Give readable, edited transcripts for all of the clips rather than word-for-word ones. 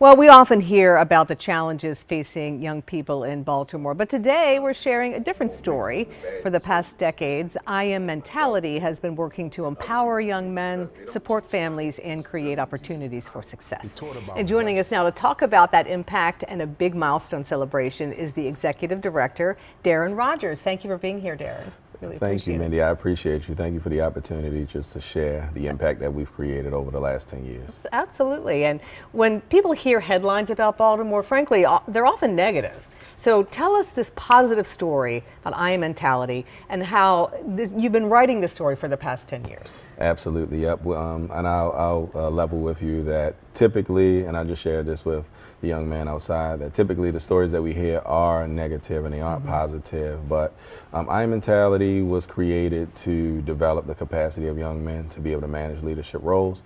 Well, we often hear about the challenges facing young people in Baltimore, but today we're sharing a different story. For the past decades, I Am Mentality has been working to empower young men, support families, and create opportunities for success. And joining us now to talk about that impact and a big milestone celebration is the Executive Director, Darren Rogers. Thank you for being here, Darren. Really Thank you, Mindy. I appreciate you. Thank you for the opportunity just to share the impact that we've created over the last 10 years. Absolutely. And when people hear headlines about Baltimore, frankly, they're often negative. So tell us this positive story on I Am Mentality and how you've been writing this story for the past 10 years. Absolutely, yep. And I'll level with you that typically, and I just shared this with the young man outside, that typically the stories that we hear are negative and they aren't positive. But I Am Mentality was created to develop the capacity of young men to be able to manage leadership roles.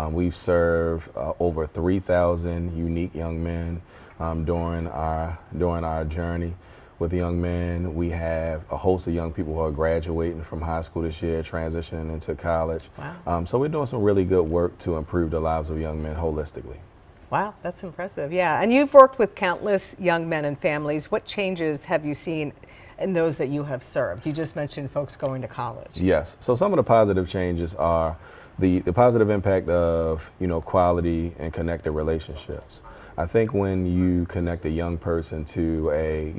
We've served over 3,000 unique young men during our journey. With young men, we have a host of young people who are graduating from high school this year, transitioning into college. Wow. So we're doing some really good work to improve the lives of young men holistically. Wow, that's impressive. Yeah, and you've worked with countless young men and families. What changes have you seen in those that you have served? You just mentioned folks going to college. Yes, so some of the positive changes are the positive impact of, quality and connected relationships. I think when you connect a young person to a,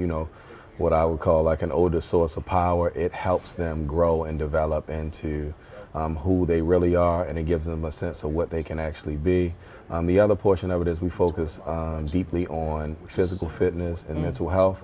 what I would call like an older source of power, it helps them grow and develop into who they really are, and it gives them a sense of what they can actually be. The other portion of it is we focus deeply on physical fitness and mental health.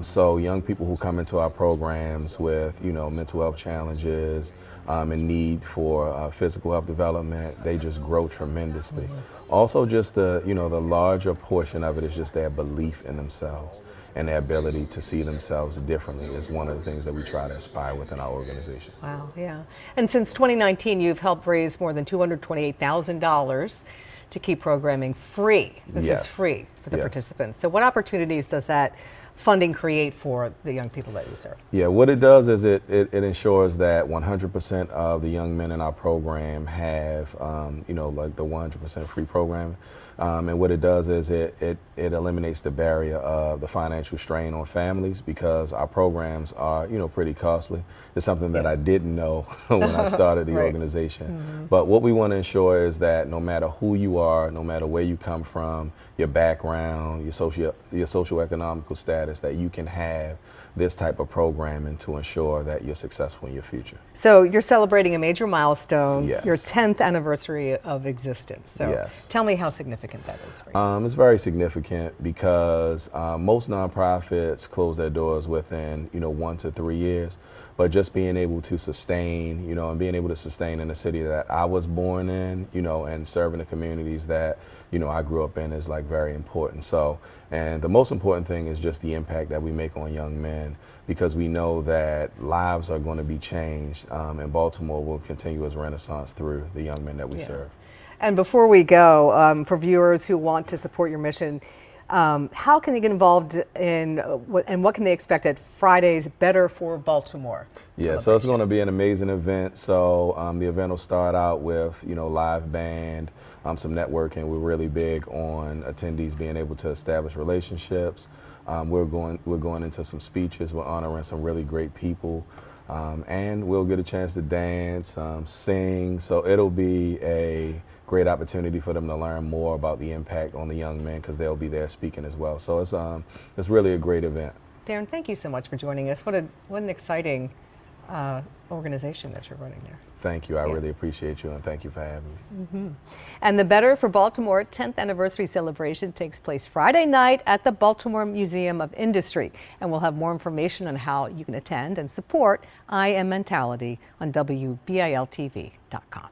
So young people who come into our programs with, mental health challenges and need for physical health development, they just grow tremendously. Also, just the larger portion of it is just their belief in themselves and their ability to see themselves differently is one of the things that we try to aspire within our organization. Wow, yeah. And since 2019, you've helped raise more than $228,000 to keep programming free. This is free for the participants. So what opportunities does that funding create for the young people that you serve? Yeah, what it does is it ensures that 100% of the young men in our program have, like the 100% free program. And what it does is it eliminates the barrier of the financial strain on families, because our programs are, pretty costly. It's something that I didn't know when I started the organization. But what we want to ensure is that no matter who you are, no matter where you come from, your background, your socioeconomical status, that you can have this type of programming to ensure that you're successful in your future. So you're celebrating a major milestone, Yes. your 10th anniversary of existence. So Yes. tell me how significant that is for you. It's very significant because most nonprofits close their doors within 1 to 3 years. But just being able to sustain, and being able to sustain in the city that I was born in, and serving the communities that, I grew up in is like very important. So, and the most important thing is just the impact that we make on young men, because we know that lives are going to be changed, and Baltimore will continue its renaissance through the young men that we serve. And before we go, for viewers who want to support your mission, how can they get involved in and what can they expect at Friday's Better for Baltimore? Yeah, so it's going to be an amazing event. So the event will start out with live band, some networking. We're really big on attendees being able to establish relationships. We're going into some speeches. We're honoring some really great people, and we'll get a chance to dance, sing. So it'll be a great opportunity for them to learn more about the impact on the young men, because they'll be there speaking as well. So it's really a great event. Darren, thank you so much for joining us. What an exciting organization that you're running there. Thank you. I really appreciate you, and thank you for having me. And the Better for Baltimore 10th anniversary celebration takes place Friday night at the Baltimore Museum of Industry. And we'll have more information on how you can attend and support I Am Mentality on WBILTV.com.